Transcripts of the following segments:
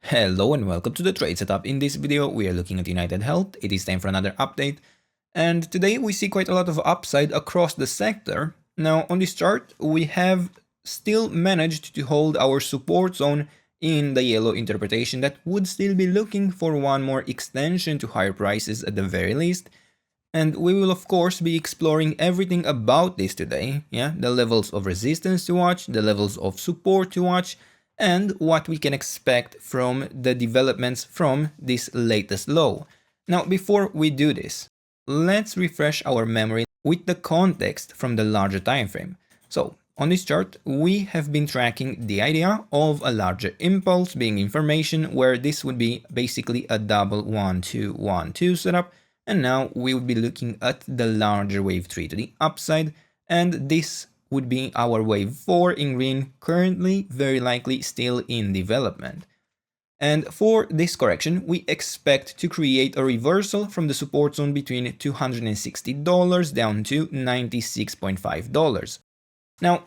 Hello and welcome to the trade setup. In this video, we are looking at United Health. It is time for another update. And today we see quite a lot of upside across the sector. Now on this chart, we have still managed to hold our support zone in the yellow interpretation that would still be looking for one more extension to higher prices at the very least. And we will of course be exploring everything about this today. The levels of resistance to watch, the levels of support to watch, and what we can expect from the developments from this latest low. Now, before we do this, let's refresh our memory with the context from the larger time frame. So, on this chart, we have been tracking the idea of a larger impulse being information where this would be basically a double 1-2-1-2 setup, and now we would be looking at the larger wave 3 to the upside, and this would be our wave 4 in green, currently very likely still in development. And for this correction, we expect to create a reversal from the support zone between $260 down to $96.5. Now,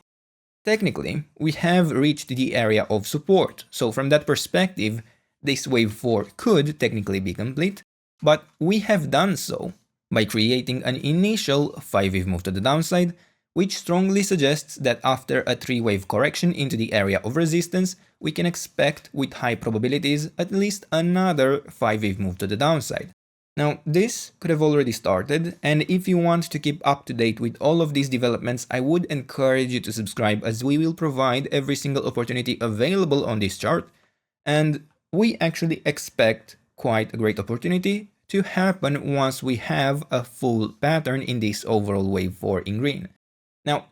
technically, we have reached the area of support, so from that perspective, this wave 4 could technically be complete, but we have done so by creating an initial 5-wave move to the downside, which strongly suggests that after a 3-wave correction into the area of resistance, we can expect with high probabilities at least another 5-wave move to the downside. Now, this could have already started, and if you want to keep up to date with all of these developments, I would encourage you to subscribe, as we will provide every single opportunity available on this chart, and we actually expect quite a great opportunity to happen once we have a full pattern in this overall wave 4 in green. Now,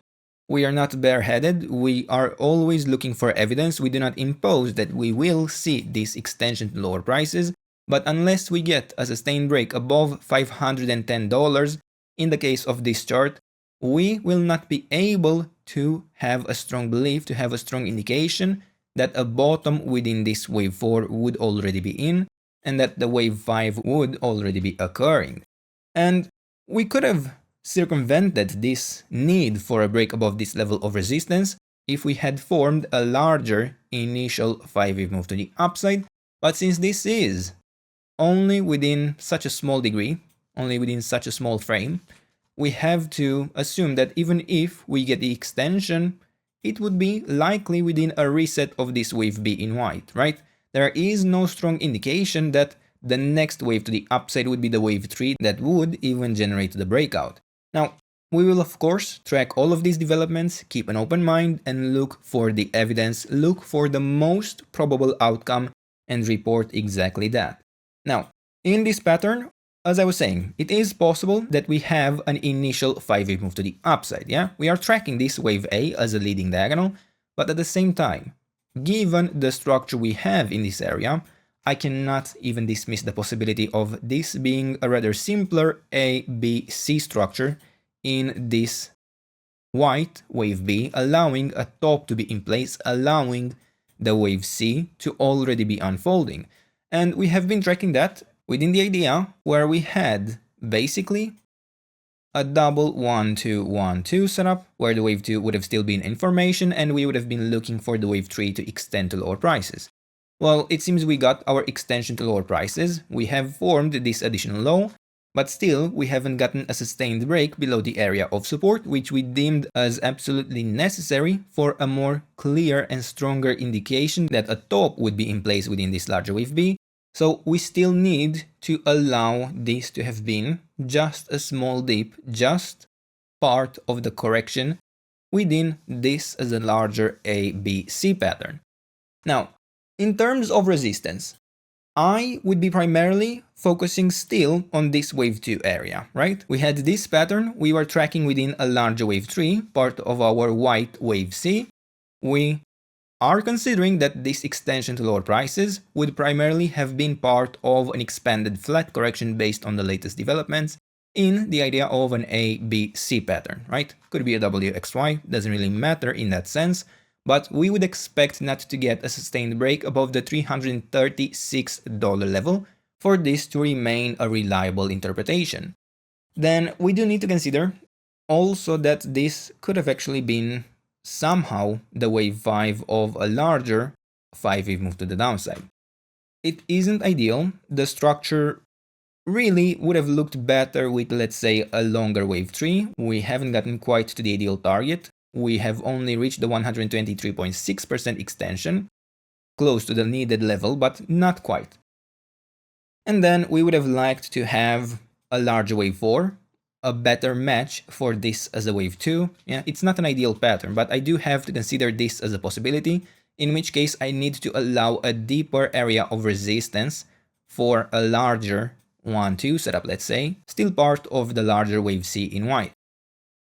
we are not bareheaded, we are always looking for evidence. We do not impose that we will see this extension to lower prices, but unless we get a sustained break above $510 in the case of this chart, we will not be able to have a strong belief, to have a strong indication that a bottom within this wave 4 would already be in, and that the wave 5 would already be occurring. And we could have circumvented this need for a break above this level of resistance if we had formed a larger initial 5-wave move to the upside, but since this is only within such a small degree, only within such a small frame, we have to assume that even if we get the extension, it would be likely within a reset of this wave B in white, right? There is no strong indication that the next wave to the upside would be the wave 3 that would even generate the breakout. Now, we will of course track all of these developments, keep an open mind, and look for the evidence, look for the most probable outcome, and report exactly that. Now, in this pattern, as I was saying, it is possible that we have an initial 5-wave move to the upside, We are tracking this wave A as a leading diagonal, but at the same time, given the structure we have in this area, I cannot even dismiss the possibility of this being a rather simpler A, B, C structure in this white wave B, allowing a top to be in place, allowing the wave C to already be unfolding. And we have been tracking that within the idea where we had basically a double 1-2-1-2 setup, where the wave 2 would have still been in formation and we would have been looking for the wave 3 to extend to lower prices. Well, it seems we got our extension to lower prices, we have formed this additional low, but still we haven't gotten a sustained break below the area of support, which we deemed as absolutely necessary for a more clear and stronger indication that a top would be in place within this larger wave B. So we still need to allow this to have been just a small dip, just part of the correction within this as a larger A, B, C pattern. Now, in terms of resistance, I would be primarily focusing still on this wave 2 area, right? We had this pattern, we were tracking within a larger wave 3, part of our white wave C. We are considering that this extension to lower prices would primarily have been part of an expanded flat correction based on the latest developments in the idea of an A, B, C pattern, right? Could be a WXY, doesn't really matter in that sense, but we would expect not to get a sustained break above the $336 level for this to remain a reliable interpretation. Then we do need to consider also that this could have actually been somehow the wave 5 of a larger 5-wave move to the downside. it isn't ideal. The structure really would have looked better with, let's say, a longer wave tree. We haven't gotten quite to the ideal target. We have only reached the 123.6% extension, close to the needed level, but not quite. And then we would have liked to have a larger wave 4, a better match for this as a wave 2. Yeah, it's not an ideal pattern, but I do have to consider this as a possibility, in which case I need to allow a deeper area of resistance for a larger 1-2 setup, let's say, still part of the larger wave C in white.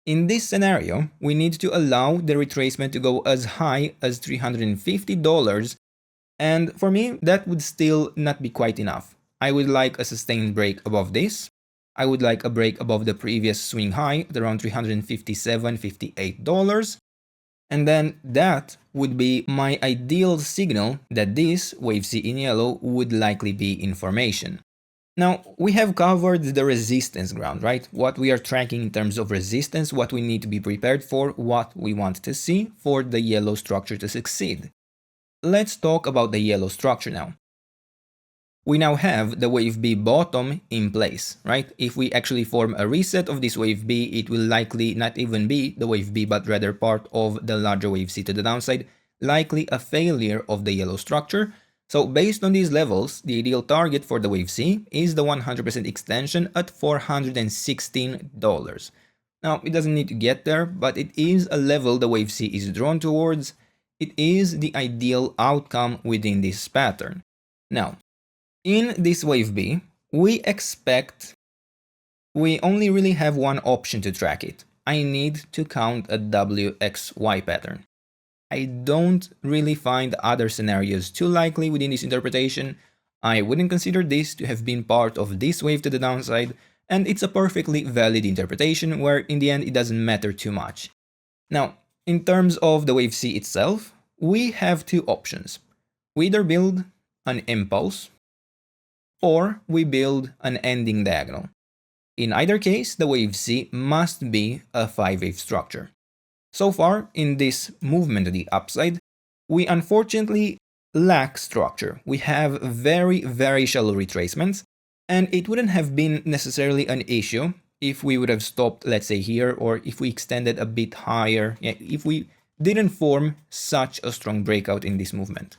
In this scenario, we need to allow the retracement to go as high as $350, and for me, that would still not be quite enough. I would like a sustained break above this. I would like a break above the previous swing high at around $357.58. And then that would be my ideal signal that this wave C in yellow would likely be in formation. Now, we have covered the resistance ground, right? What we are tracking in terms of resistance, what we need to be prepared for, what we want to see for the yellow structure to succeed. Let's talk about the yellow structure now. We now have the wave B bottom in place, right? If we actually form a reset of this wave B, it will likely not even be the wave B, but rather part of the larger wave C to the downside, likely a failure of the yellow structure. So based on these levels, the ideal target for the wave C is the 100% extension at $416. Now, it doesn't need to get there, but it is a level the wave C is drawn towards. It is the ideal outcome within this pattern. Now, in this wave B, we only really have one option to track it. I need to count a WXY pattern. I don't really find other scenarios too likely within this interpretation. I wouldn't consider this to have been part of this wave to the downside, and it's a perfectly valid interpretation where in the end it doesn't matter too much. Now, in terms of the wave C itself, we have two options. We either build an impulse or we build an ending diagonal. In either case, the wave C must be a 5-wave structure. So far, in this movement to the upside, we unfortunately lack structure. We have very, very shallow retracements, and it wouldn't have been necessarily an issue if we would have stopped, let's say here, or if we extended a bit higher, if we didn't form such a strong breakout in this movement,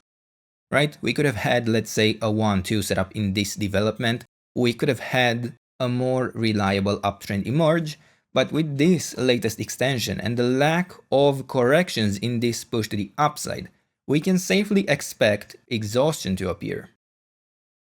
right? We could have had, let's say, a 1-2 setup in this development. We could have had a more reliable uptrend emerge. But with this latest extension and the lack of corrections in this push to the upside, we can safely expect exhaustion to appear.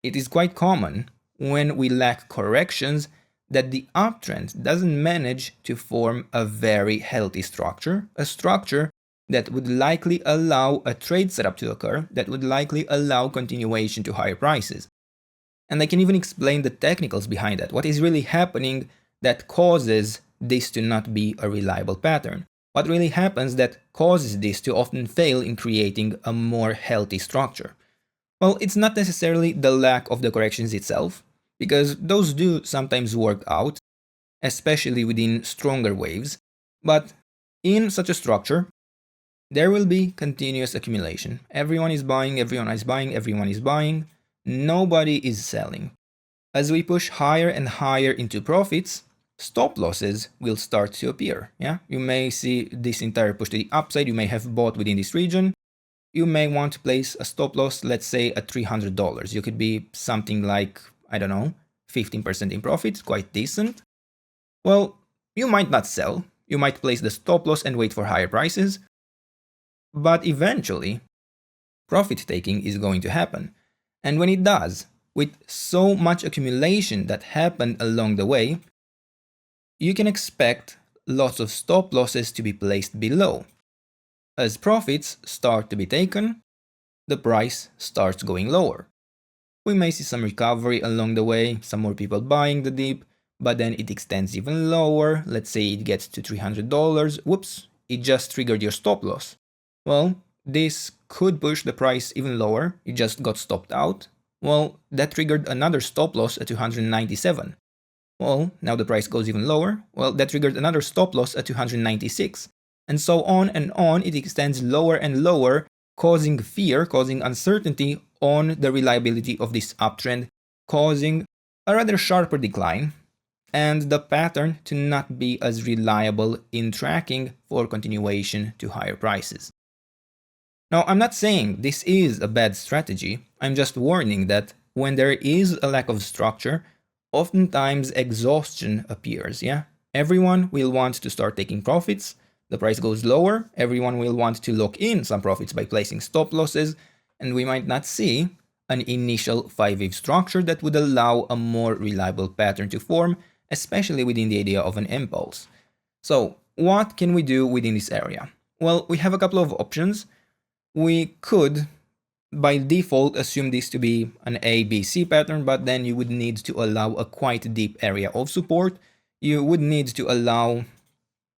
It is quite common when we lack corrections that the uptrend doesn't manage to form a very healthy structure, a structure that would likely allow a trade setup to occur, that would likely allow continuation to higher prices. And I can even explain the technicals behind that, what is really happening that causes this to not be a reliable pattern. What really happens that causes this to often fail in creating a more healthy structure? Well, it's not necessarily the lack of the corrections itself, because those do sometimes work out, especially within stronger waves, but in such a structure, there will be continuous accumulation. Everyone is buying, everyone is buying, everyone is buying, nobody is selling. As we push higher and higher into profits, stop losses will start to appear. Yeah, you may see this entire push to the upside. You may have bought within this region. You may want to place a stop loss, let's say at $300. You could be something like, I don't know, 15% in profit, quite decent. Well, you might not sell. You might place the stop loss and wait for higher prices. But eventually, profit taking is going to happen. And when it does, with so much accumulation that happened along the way, you can expect lots of stop losses to be placed below. As profits start to be taken, the price starts going lower. We may see some recovery along the way, some more people buying the dip, but then it extends even lower. Let's say it gets to $300. Whoops, it just triggered your stop loss. Well, this could push the price even lower. It just got stopped out. Well, that triggered another stop loss at $297. Well, now the price goes even lower. Well, that triggered another stop loss at $296. And so on and on, it extends lower and lower, causing fear, causing uncertainty on the reliability of this uptrend, causing a rather sharper decline and the pattern to not be as reliable in tracking for continuation to higher prices. Now, I'm not saying this is a bad strategy, I'm just warning that when there is a lack of structure, oftentimes exhaustion appears, yeah? Everyone will want to start taking profits, the price goes lower, everyone will want to lock in some profits by placing stop losses, and we might not see an initial 5-wave structure that would allow a more reliable pattern to form, especially within the idea of an impulse. So, what can we do within this area? Well, we have a couple of options. We could, by default, assume this to be an ABC pattern, but then you would need to allow a quite deep area of support. You would need to allow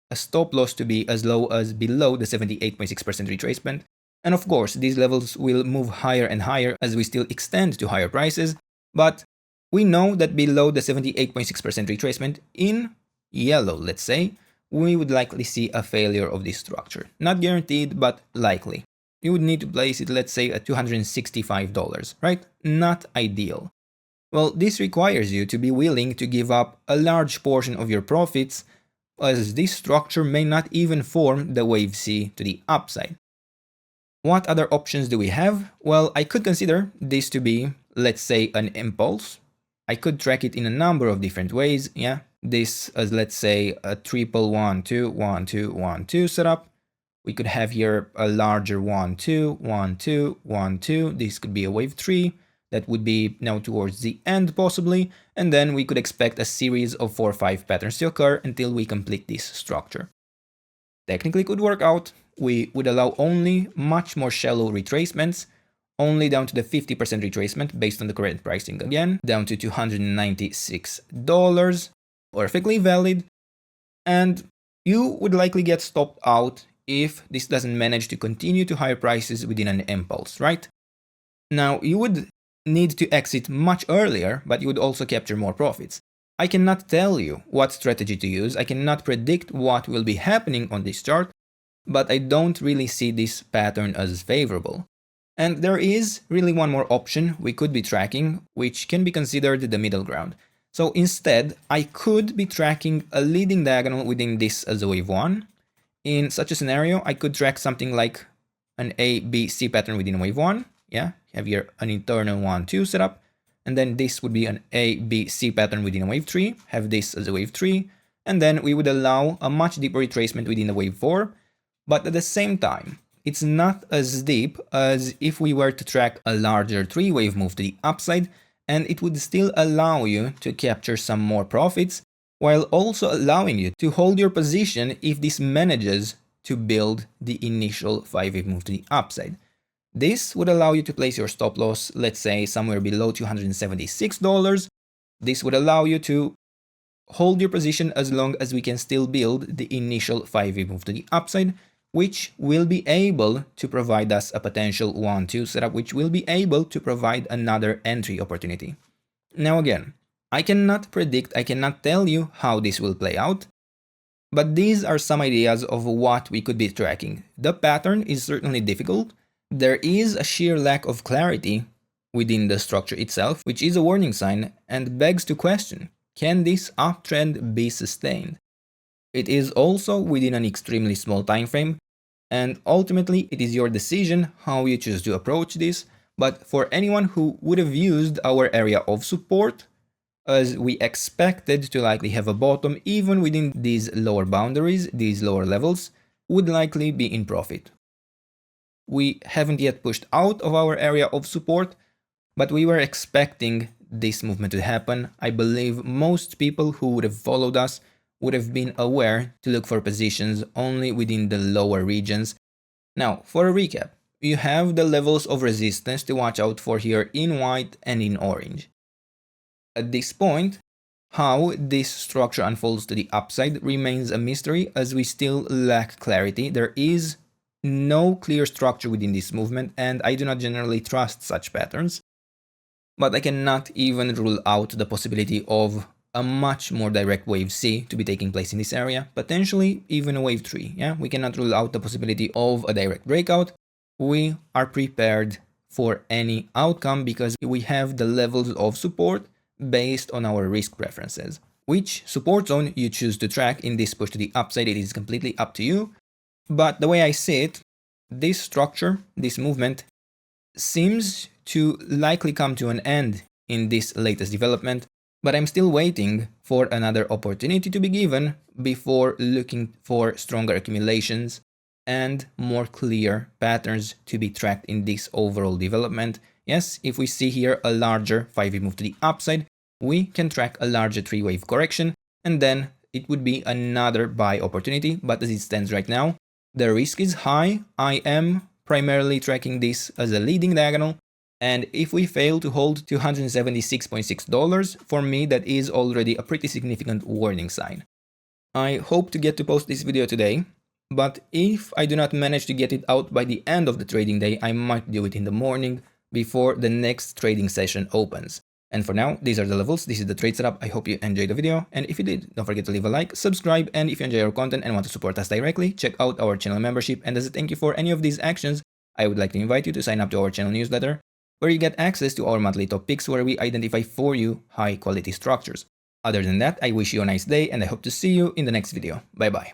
a stop loss to be as low as below the 78.6% retracement. And of course, these levels will move higher and higher as we still extend to higher prices, but we know that below the 78.6% retracement in yellow, let's say, we would likely see a failure of this structure. Not guaranteed, but likely. You would need to place it, let's say, at $265, right? Not ideal. Well, this requires you to be willing to give up a large portion of your profits, as this structure may not even form the wave C to the upside. What other options do we have? Well, I could consider this to be, let's say, an impulse. I could track it in a number of different ways, yeah? This as, let's say, a triple 1, 2, 1, 2, 1, 2 setup. We could have here a larger 1, 2, 1, 2, 1, 2. This could be a wave 3. That would be now towards the end possibly. And then we could expect a series of 4 or 5 patterns to occur until we complete this structure. Technically could work out. We would allow only much more shallow retracements, only down to the 50% retracement based on the current pricing again, down to $296. Perfectly valid. And you would likely get stopped out if this doesn't manage to continue to higher prices within an impulse, right? Now, you would need to exit much earlier, but you would also capture more profits. I cannot tell you what strategy to use, I cannot predict what will be happening on this chart, but I don't really see this pattern as favorable. And there is really one more option we could be tracking, which can be considered the middle ground. So instead, I could be tracking a leading diagonal within this as a wave 1. In such a scenario, I could track something like an A, B, C pattern within wave 1. Yeah, have here an internal 1, 2 setup. And then this would be an A, B, C pattern within a wave 3. Have this as a wave 3. And then we would allow a much deeper retracement within the wave 4. But at the same time, it's not as deep as if we were to track a larger 3-wave move to the upside, and it would still allow you to capture some more profits, while also allowing you to hold your position if this manages to build the initial 5-wave move to the upside. This would allow you to place your stop loss, let's say, somewhere below $276. This would allow you to hold your position as long as we can still build the initial 5-wave move to the upside, which will be able to provide us a potential 1-2 setup, which will be able to provide another entry opportunity. Now again, I cannot predict, I cannot tell you how this will play out, but these are some ideas of what we could be tracking. The pattern is certainly difficult. There is a sheer lack of clarity within the structure itself, which is a warning sign and begs to question, can this uptrend be sustained? It is also within an extremely small time frame, and ultimately it is your decision how you choose to approach this, but for anyone who would have used our area of support, as we expected to likely have a bottom even within these lower boundaries, these lower levels, would likely be in profit. We haven't yet pushed out of our area of support, but we were expecting this movement to happen. I believe most people who would have followed us would have been aware to look for positions only within the lower regions. Now, for a recap, you have the levels of resistance to watch out for here in white and in orange. At this point, how this structure unfolds to the upside remains a mystery as we still lack clarity. There is no clear structure within this movement, and I do not generally trust such patterns. But I cannot even rule out the possibility of a much more direct wave C to be taking place in this area, potentially even a wave 3. Yeah, we cannot rule out the possibility of a direct breakout. We are prepared for any outcome because we have the levels of support based on our risk preferences. Which support zone you choose to track in this push to the upside, it is completely up to you. But the way I see it, this structure, this movement, seems to likely come to an end in this latest development, but I'm still waiting for another opportunity to be given before looking for stronger accumulations and more clear patterns to be tracked in this overall development. Yes, if we see here a larger 5-way move to the upside, we can track a larger 3-wave correction, and then it would be another buy opportunity. But as it stands right now, the risk is high. I am primarily tracking this as a leading diagonal, and if we fail to hold $276.6, for me that is already a pretty significant warning sign. I hope to get to post this video today, but if I do not manage to get it out by the end of the trading day, I might do it in the morning before the next trading session opens. And for now, these are the levels, this is the trade setup. I hope you enjoyed the video, and if you did, don't forget to leave a like, subscribe, and if you enjoy our content and want to support us directly, check out our channel membership. And as a thank you for any of these actions, I would like to invite you to sign up to our channel newsletter, where you get access to our monthly top picks where we identify for you high quality structures. Other than that, I wish you a nice day and I hope to see you in the next video. Bye bye.